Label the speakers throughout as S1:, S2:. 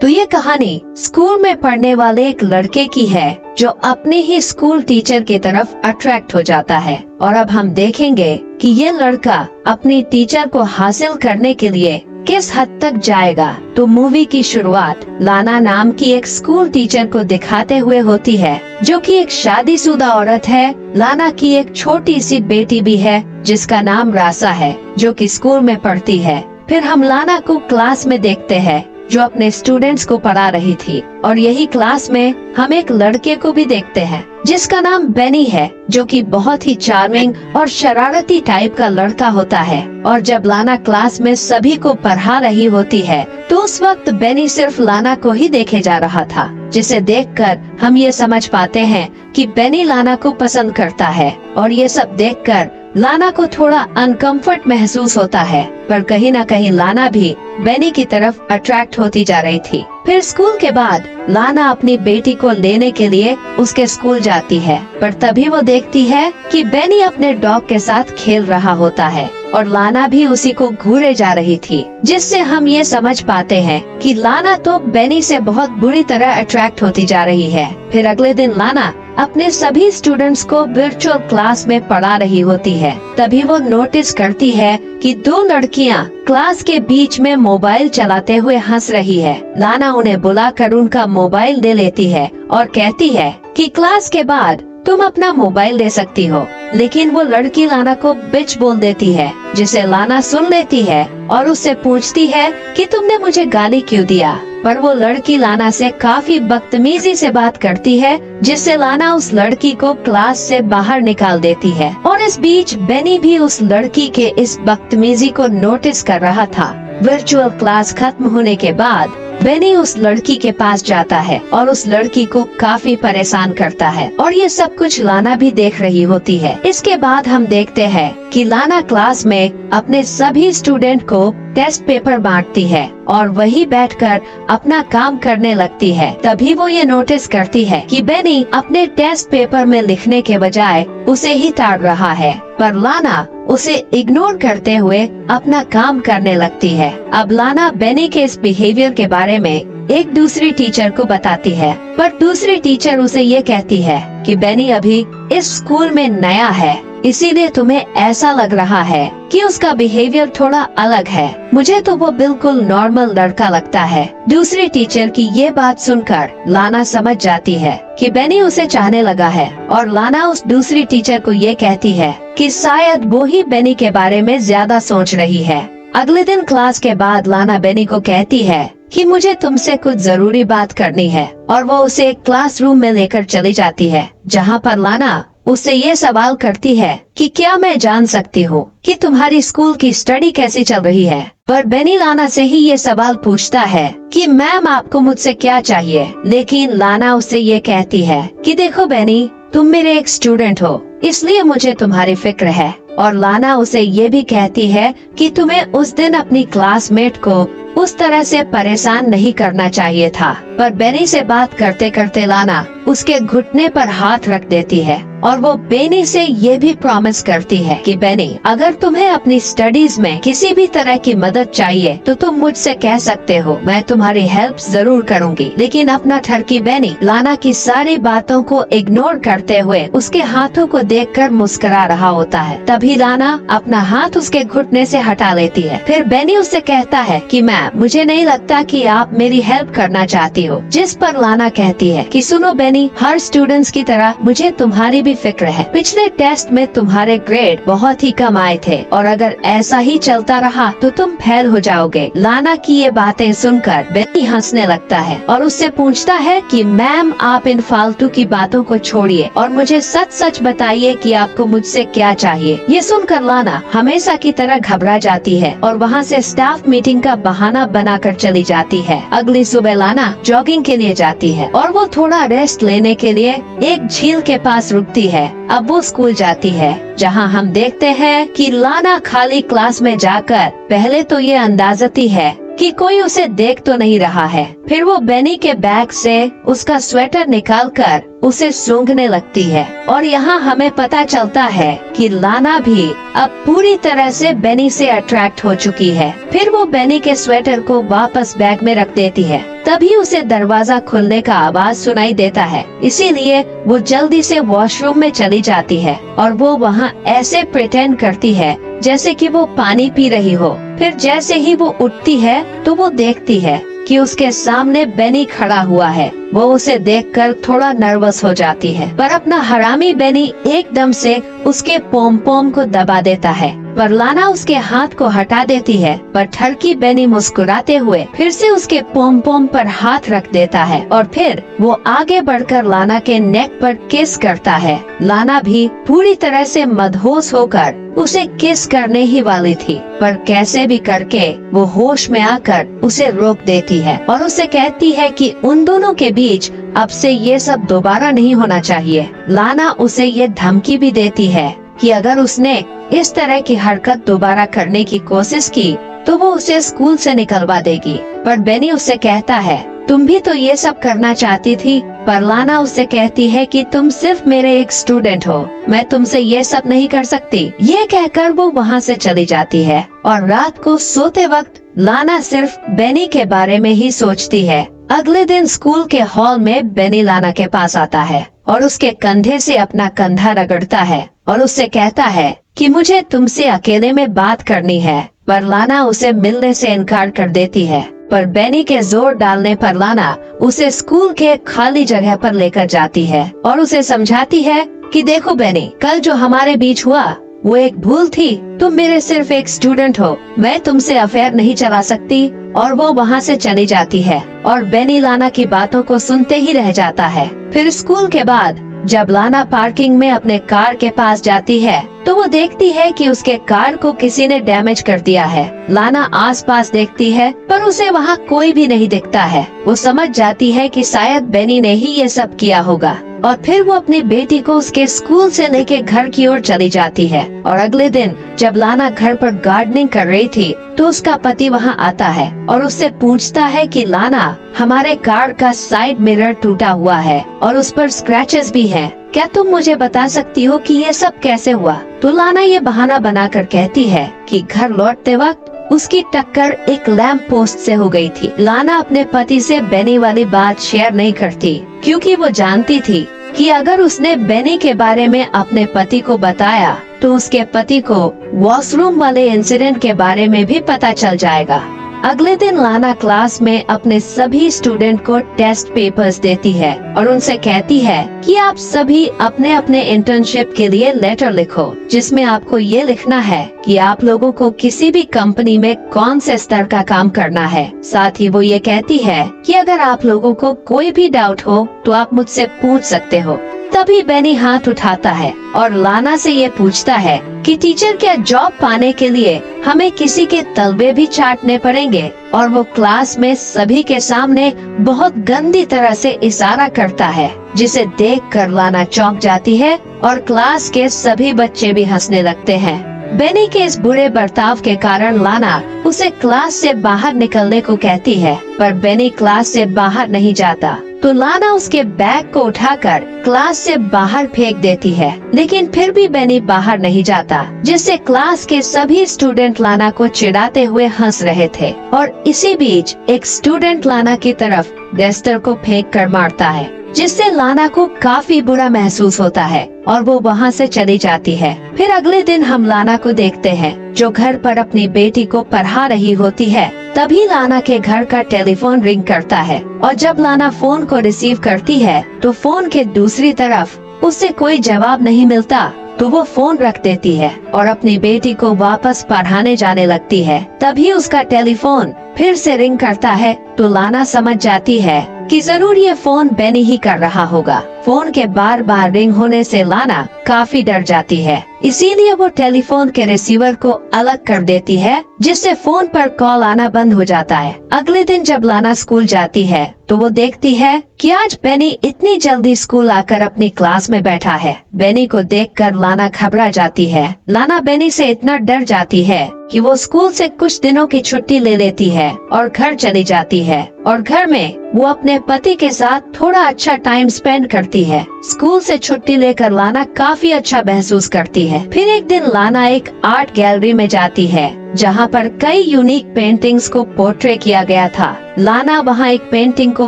S1: तो ये कहानी स्कूल में पढ़ने वाले एक लड़के की है जो अपने ही स्कूल टीचर की तरफ अट्रैक्ट हो जाता है। और अब हम देखेंगे कि ये लड़का अपनी टीचर को हासिल करने के लिए किस हद तक जाएगा। तो मूवी की शुरुआत लाना नाम की एक स्कूल टीचर को दिखाते हुए होती है, जो कि एक शादीशुदा औरत है। लाना की एक छोटी सी बेटी भी है जिसका नाम रासा है, जो कि स्कूल में पढ़ती है। फिर हम लाना को क्लास में देखते हैं जो अपने स्टूडेंट्स को पढ़ा रही थी, और यही क्लास में हम एक लड़के को भी देखते हैं जिसका नाम बेनी है, जो कि बहुत ही चार्मिंग और शरारती टाइप का लड़का होता है। और जब लाना क्लास में सभी को पढ़ा रही होती है तो उस वक्त बेनी सिर्फ लाना को ही देखे जा रहा था, जिसे देखकर हम ये समझ पाते हैं कि बेनी लाना को पसंद करता है। और ये सब देखकर लाना को थोड़ा अनकंफर्ट महसूस होता है, पर कहीं न कहीं लाना भी बेनी की तरफ अट्रैक्ट होती जा रही थी। फिर स्कूल के बाद लाना अपनी बेटी को लेने के लिए उसके स्कूल जाती है, पर तभी वो देखती है कि बेनी अपने डॉग के साथ खेल रहा होता है और लाना भी उसी को घूरे जा रही थी, जिससे हम ये समझ पाते हैं कि लाना तो बेनी से बहुत बुरी तरह अट्रैक्ट होती जा रही है। फिर अगले दिन लाना अपने सभी स्टूडेंट्स को वर्चुअल क्लास में पढ़ा रही होती है। तभी वो नोटिस करती है कि दो लड़कियां क्लास के बीच में मोबाइल चलाते हुए हंस रही है। लाना उन्हें बुलाकर उनका मोबाइल दे लेती है और कहती है कि क्लास के बाद तुम अपना मोबाइल दे सकती हो, लेकिन वो लड़की लाना को बिच बोल देती है, जिसे लाना सुन लेती है और उससे पूछती है कि तुमने मुझे गाली क्यों दिया। पर वो लड़की लाना से काफी बदतमीजी से बात करती है, जिससे लाना उस लड़की को क्लास से बाहर निकाल देती है। और इस बीच बेनी भी उस लड़की के इस बदतमीजी को नोटिस कर रहा था। वर्चुअल क्लास खत्म होने के बाद बेनी उस लड़की के पास जाता है और उस लड़की को काफी परेशान करता है, और ये सब कुछ लाना भी देख रही होती है। इसके बाद हम देखते हैं कि लाना क्लास में अपने सभी स्टूडेंट को टेस्ट पेपर बांटती है और वही बैठकर अपना काम करने लगती है। तभी वो ये नोटिस करती है कि बेनी अपने टेस्ट पेपर में लिखने के बजाय उसे ही ताड़ रहा है, पर लाना उसे इग्नोर करते हुए अपना काम करने लगती है। अब लाना बेनी के इस बिहेवियर के बारे में एक दूसरी टीचर को बताती है, पर दूसरी टीचर उसे ये कहती है कि बेनी अभी इस स्कूल में नया है, इसीलिए तुम्हें ऐसा लग रहा है कि उसका बिहेवियर थोड़ा अलग है। मुझे तो वो बिल्कुल नॉर्मल लड़का लगता है। दूसरी टीचर की ये बात सुनकर लाना समझ जाती है कि बेनी उसे चाहने लगा है, और लाना उस दूसरी टीचर को ये कहती है कि शायद वो ही बेनी के बारे में ज्यादा सोच रही है। अगले दिन क्लास के बाद लाना बेनी को कहती है कि मुझे तुमसे कुछ जरूरी बात करनी है, और वो उसे एक क्लासरूम में लेकर चली जाती है, जहाँ पर लाना उससे ये सवाल करती है कि क्या मैं जान सकती हूँ कि तुम्हारी स्कूल की स्टडी कैसी चल रही है। पर बेनी लाना से ही ये सवाल पूछता है कि मैम आपको मुझसे क्या चाहिए, लेकिन लाना उससे ये कहती है कि देखो बेनी, तुम मेरे एक स्टूडेंट हो, इसलिए मुझे तुम्हारी फिक्र है। और लाना उसे ये भी कहती है कि तुम्हें उस दिन अपनी क्लासमेट को उस तरह से परेशान नहीं करना चाहिए था। पर बेनी से बात करते करते लाना उसके घुटने पर हाथ रख देती है, और वो बेनी से ये भी प्रॉमिस करती है कि बेनी, अगर तुम्हें अपनी स्टडीज में किसी भी तरह की मदद चाहिए तो तुम मुझसे कह सकते हो, मैं तुम्हारी हेल्प जरूर करूंगी। लेकिन अपना ठरकी बेनी लाना की सारी बातों को इग्नोर करते हुए उसके हाथों को देखकर मुस्कुरा रहा होता है। तभी लाना अपना हाथ उसके घुटने से हटा लेती है। फिर बेनी उससे कहता है कि मैम, मुझे नहीं लगता कि आप मेरी हेल्प करना चाहती हो। जिस पर लाना कहती है कि सुनो बेनी, हर स्टूडेंट्स की तरह मुझे तुम्हारी भी फिक्र है। पिछले टेस्ट में तुम्हारे ग्रेड बहुत ही कम आए थे, और अगर ऐसा ही चलता रहा तो तुम फेल हो जाओगे। लाना की ये बातें सुनकर बेनी हंसने लगता है और उससे पूछता है कि मैम, आप इन फालतू की बातों को छोड़िए और मुझे सच सच बताइए कि आपको मुझसे क्या चाहिए। ये सुनकर लाना हमेशा की तरह घबरा जाती है और वहाँ से स्टाफ मीटिंग का बहाना बनाकर चली जाती है। अगली सुबह लाना जॉगिंग के लिए जाती है और वो थोड़ा रेस्ट लेने के लिए एक झील के पास रुकती है। अब वो स्कूल जाती है, जहाँ हम देखते हैं कि लाना खाली क्लास में जाकर पहले तो ये अंदाजती है कि कोई उसे देख तो नहीं रहा है। फिर वो बेनी के बैग से उसका स्वेटर निकालकर उसे सूंघने लगती है, और यहाँ हमें पता चलता है कि लाना भी अब पूरी तरह से बेनी से अट्रैक्ट हो चुकी है। फिर वो बेनी के स्वेटर को वापस बैग में रख देती है। तभी उसे दरवाजा खुलने का आवाज सुनाई देता है। इसीलिए वो जल्दी से वॉशरूम में चली जाती है और वो वहाँ ऐसे प्रिटेंड करती है जैसे कि वो पानी पी रही हो। फिर जैसे ही वो उठती है तो वो देखती है कि उसके सामने बेनी खड़ा हुआ है। वो उसे देखकर थोड़ा नर्वस हो जाती है, पर अपना हरामी बेनी एकदम से उसके पोम पोम को दबा देता है। पर लाना उसके हाथ को हटा देती है, पर ठरकी बेनी मुस्कुराते हुए फिर से उसके पोम पोम पर हाथ रख देता है और फिर वो आगे बढ़कर लाना के नेक पर किस करता है। लाना भी पूरी तरह से मदहोश होकर उसे किस करने ही वाली थी, पर कैसे भी करके वो होश में आकर उसे रोक देती है और उसे कहती है कि उन दोनों के बीच अब से ये सब दोबारा नहीं होना चाहिए। लाना उसे ये धमकी भी देती है कि अगर उसने इस तरह की हरकत दोबारा करने की कोशिश की तो वो उसे स्कूल से निकलवा देगी। पर बेनी उससे कहता है, तुम भी तो ये सब करना चाहती थी। पर लाना उससे कहती है कि तुम सिर्फ मेरे एक स्टूडेंट हो, मैं तुमसे ये सब नहीं कर सकती। ये कहकर वो वहाँ से चली जाती है और रात को सोते वक्त लाना सिर्फ बेनी के बारे में ही सोचती है। अगले दिन स्कूल के हॉल में बेनी लाना के पास आता है और उसके कंधे से अपना कंधा रगड़ता है और उससे कहता है कि मुझे तुमसे अकेले में बात करनी है। पर लाना उसे मिलने से इनकार कर देती है। पर बेनी के जोर डालने पर लाना उसे स्कूल के खाली जगह पर लेकर जाती है और उसे समझाती है कि देखो बेनी, कल जो हमारे बीच हुआ वो एक भूल थी। तुम मेरे सिर्फ एक स्टूडेंट हो, मैं तुमसे अफेयर नहीं चला सकती। और वो वहाँ से चली जाती है और बेनी लाना की बातों को सुनते ही रह जाता है। फिर स्कूल के बाद जब लाना पार्किंग में अपने कार के पास जाती है तो वो देखती है कि उसके कार को किसी ने डैमेज कर दिया है। लाना आसपास देखती है पर उसे वहाँ कोई भी नहीं दिखता है। वो समझ जाती है कि शायद बेनी ने ही ये सब किया होगा और फिर वो अपनी बेटी को उसके स्कूल से लेके घर की ओर चली जाती है। और अगले दिन जब लाना घर पर गार्डनिंग कर रही थी तो उसका पति वहाँ आता है और उससे पूछता है कि लाना, हमारे कार का साइड मिरर टूटा हुआ है और उस पर स्क्रैचेस भी हैं। क्या तुम मुझे बता सकती हो कि ये सब कैसे हुआ? तो लाना ये बहाना बनाकर कहती है कि घर लौटते वक्त उसकी टक्कर एक लैंप पोस्ट से हो गई थी। लाना अपने पति से बेनी वाली बात शेयर नहीं करती क्योंकि वो जानती थी कि अगर उसने बेनी के बारे में अपने पति को बताया तो उसके पति को वॉशरूम वाले इंसिडेंट के बारे में भी पता चल जाएगा। अगले दिन लाना क्लास में अपने सभी स्टूडेंट को टेस्ट पेपर्स देती है और उनसे कहती है कि आप सभी अपने अपने इंटर्नशिप के लिए लेटर लिखो, जिसमें आपको ये लिखना है कि आप लोगों को किसी भी कंपनी में कौन से स्तर का काम करना है। साथ ही वो ये कहती है कि अगर आप लोगों को कोई भी डाउट हो तो आप मुझसे पूछ सकते हो। तभी बेनी हाथ उठाता है और लाना से ये पूछता है कि टीचर, क्या जॉब पाने के लिए हमें किसी के तलबे भी चाटने पड़ेंगे? और वो क्लास में सभी के सामने बहुत गंदी तरह से इशारा करता है, जिसे देखकर लाना चौंक जाती है और क्लास के सभी बच्चे भी हंसने लगते हैं। बेनी के इस बुरे बर्ताव के कारण लाना उसे क्लास से बाहर निकलने को कहती है, पर बेनी क्लास से बाहर नहीं जाता। तो लाना उसके बैग को उठाकर क्लास से बाहर फेंक देती है, लेकिन फिर भी बेनी बाहर नहीं जाता, जिससे क्लास के सभी स्टूडेंट लाना को चिढ़ाते हुए हंस रहे थे। और इसी बीच एक स्टूडेंट लाना की तरफ डस्टर को फेंक कर मारता है, जिससे लाना को काफी बुरा महसूस होता है और वो वहाँ से चली जाती है। फिर अगले दिन हम लाना को देखते हैं जो घर पर अपनी बेटी को पढ़ा रही होती है। तभी लाना के घर का टेलीफोन रिंग करता है और जब लाना फोन को रिसीव करती है तो फोन के दूसरी तरफ उससे कोई जवाब नहीं मिलता। तो वो फोन रख देती है और अपनी बेटी को वापस पढ़ाने जाने लगती है। तभी उसका टेलीफोन फिर से रिंग करता है तो लाना समझ जाती है कि जरूर ये फोन बेनी ही कर रहा होगा। फोन के बार बार रिंग होने से लाना काफी डर जाती है, इसीलिए वो टेलीफोन के रिसीवर को अलग कर देती है, जिससे फोन पर कॉल आना बंद हो जाता है। अगले दिन जब लाना स्कूल जाती है तो वो देखती है कि आज बेनी इतनी जल्दी स्कूल आकर अपनी क्लास में बैठा है। बेनी को देखकर लाना घबरा जाती है। लाना बेनी से इतना डर जाती है कि वो स्कूल से कुछ दिनों की छुट्टी ले लेती है और घर चली जाती है। और घर में वो अपने पति के साथ थोड़ा अच्छा टाइम स्पेंड करती है। स्कूल से छुट्टी लेकर लाना काफी अच्छा महसूस करती है। फिर एक दिन लाना एक आर्ट गैलरी में जाती है जहाँ पर कई यूनिक पेंटिंग्स को पोर्ट्रे किया गया था। लाना वहाँ एक पेंटिंग को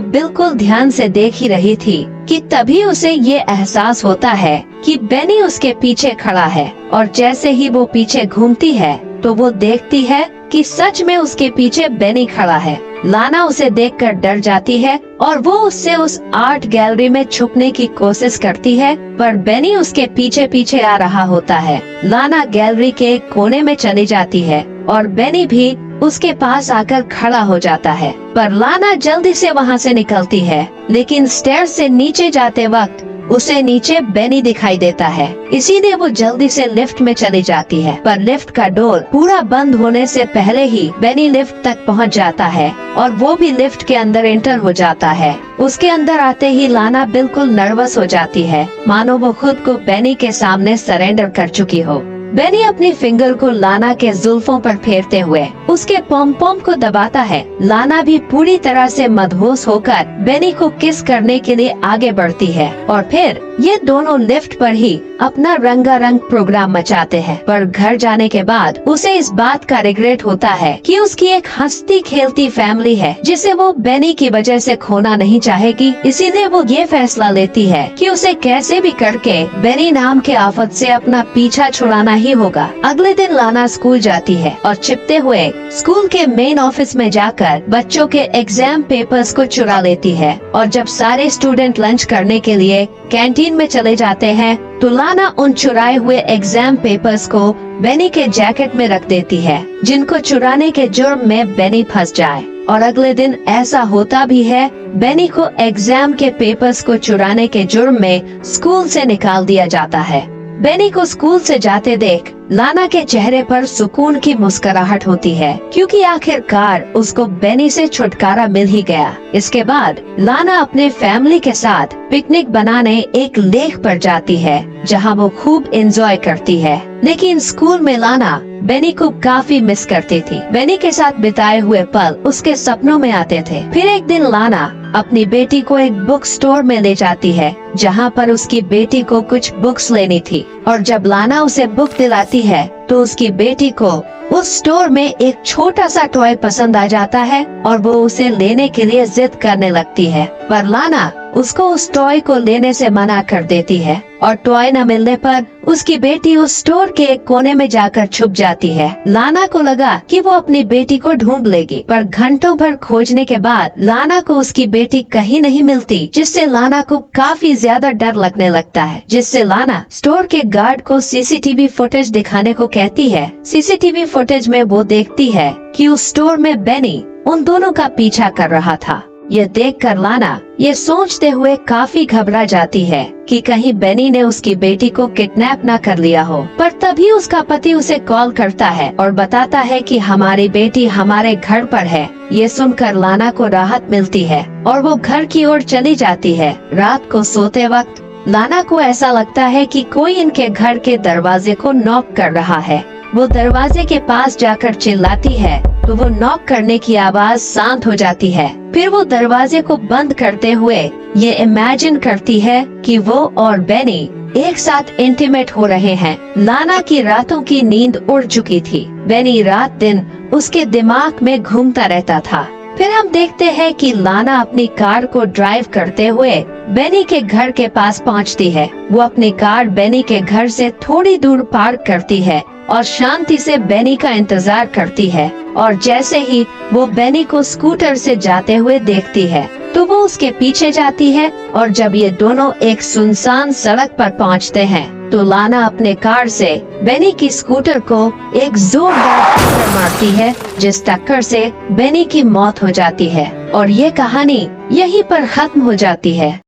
S1: बिल्कुल ध्यान से देख ही रही थी कि तभी उसे ये एहसास होता है कि बेनी उसके पीछे खड़ा है, और जैसे ही वो पीछे घूमती है तो वो देखती है कि सच में उसके पीछे बेनी खड़ा है। लाना उसे देखकर डर जाती है और वो उससे उस आर्ट गैलरी में छुपने की कोशिश करती है, पर बेनी उसके पीछे पीछे आ रहा होता है। लाना गैलरी के एक कोने में चली जाती है और बेनी भी उसके पास आकर खड़ा हो जाता है, पर लाना जल्दी से वहाँ से निकलती है, लेकिन स्टेयर्स से नीचे जाते वक्त उसे नीचे बेनी दिखाई देता है। इसीलिए वो जल्दी से लिफ्ट में चली जाती है, पर लिफ्ट का डोर पूरा बंद होने से पहले ही बेनी लिफ्ट तक पहुंच जाता है और वो भी लिफ्ट के अंदर एंटर हो जाता है। उसके अंदर आते ही लाना बिल्कुल नर्वस हो जाती है, मानो वो खुद को बेनी के सामने सरेंडर कर चुकी हो। बेनी अपनी फिंगर को लाना के जुल्फों पर फेरते हुए उसके पॉम पॉम को दबाता है। लाना भी पूरी तरह से मदहोश होकर बेनी को किस करने के लिए आगे बढ़ती है और फिर ये दोनों लिफ्ट पर ही अपना रंगारंग प्रोग्राम मचाते हैं। पर घर जाने के बाद उसे इस बात का रिग्रेट होता है कि उसकी एक हंसती खेलती फैमिली है जिसे वो बेनी की वजह से खोना नहीं चाहेगी। इसीलिए वो ये फैसला लेती है कि उसे कैसे भी करके बेनी नाम के आफत से अपना पीछा छुड़ाना ही होगा। अगले दिन लाना स्कूल जाती है और छिपते हुए स्कूल के मेन ऑफिस में जाकर बच्चों के एग्जाम पेपर्स को चुरा लेती है, और जब सारे स्टूडेंट लंच करने के लिए कैंटीन में चले जाते हैं तो लाना उन चुराए हुए एग्जाम पेपर्स को बेनी के जैकेट में रख देती है, जिनको चुराने के जुर्म में बेनी फंस जाए। और अगले दिन ऐसा होता भी है, बेनी को एग्जाम के पेपर्स को चुराने के जुर्म में स्कूल से निकाल दिया जाता है। बेनी को स्कूल से जाते देख लाना के चेहरे पर सुकून की मुस्कुराहट होती है, क्योंकि आखिरकार उसको बेनी से छुटकारा मिल ही गया। इसके बाद लाना अपने फैमिली के साथ पिकनिक बनाने एक लेक पर जाती है, जहां वो खूब एंजॉय करती है। लेकिन स्कूल में लाना बेनी को काफी मिस करती थी। बेनी के साथ बिताए हुए पल उसके सपनों में आते थे। फिर एक दिन लाना अपनी बेटी को एक बुक स्टोर में ले जाती है, जहां पर उसकी बेटी को कुछ बुक्स लेनी थी, और जब लाना उसे बुक दिलाती है तो उसकी बेटी को उस स्टोर में एक छोटा सा टॉय पसंद आ जाता है और वो उसे लेने के लिए जिद करने लगती है, पर लाना उसको उस टॉय को लेने से मना कर देती है, और टॉय न मिलने पर उसकी बेटी उस स्टोर के एक कोने में जाकर छुप जाती है। लाना को लगा कि वो अपनी बेटी को ढूंढ लेगी, पर घंटों भर खोजने के बाद लाना को उसकी बेटी कहीं नहीं मिलती, जिससे लाना को काफी ज्यादा डर लगने लगता है, जिससे लाना स्टोर के गार्ड को सीसीटीवी फुटेज दिखाने को कहती है। सीसीटीवी फुटेज में वो देखती है कि उस स्टोर में बेनी उन दोनों का पीछा कर रहा था। ये देखकर लाना ये सोचते हुए काफी घबरा जाती है कि कहीं बेनी ने उसकी बेटी को किडनैप ना कर लिया हो। पर तभी उसका पति उसे कॉल करता है और बताता है कि हमारी बेटी हमारे घर पर है। ये सुनकर लाना को राहत मिलती है और वो घर की ओर चली जाती है। रात को सोते वक्त लाना को ऐसा लगता है कि कोई इनके घर के दरवाजे को नॉक कर रहा है। वो दरवाजे के पास जाकर चिल्लाती है तो वो नॉक करने की आवाज शांत हो जाती है। फिर वो दरवाजे को बंद करते हुए ये इमेजिन करती है कि वो और बेनी एक साथ इंटीमेट हो रहे हैं। लाना की रातों की नींद उड़ चुकी थी। बेनी रात दिन उसके दिमाग में घूमता रहता था। फिर हम देखते हैं कि लाना अपनी कार को ड्राइव करते हुए बेनी के घर के पास पहुंचती है। वो अपनी कार बेनी के घर से थोड़ी दूर पार्क करती है और शांति से बेनी का इंतजार करती है, और जैसे ही वो बेनी को स्कूटर से जाते हुए देखती है तो वो उसके पीछे जाती है, और जब ये दोनों एक सुनसान सड़क पर पहुंचते हैं तो लाना अपने कार से बेनी की स्कूटर को एक जोरदार टक्कर मारती है, जिस टक्कर से बेनी की मौत हो जाती है। और ये कहानी यहीं पर खत्म हो जाती है।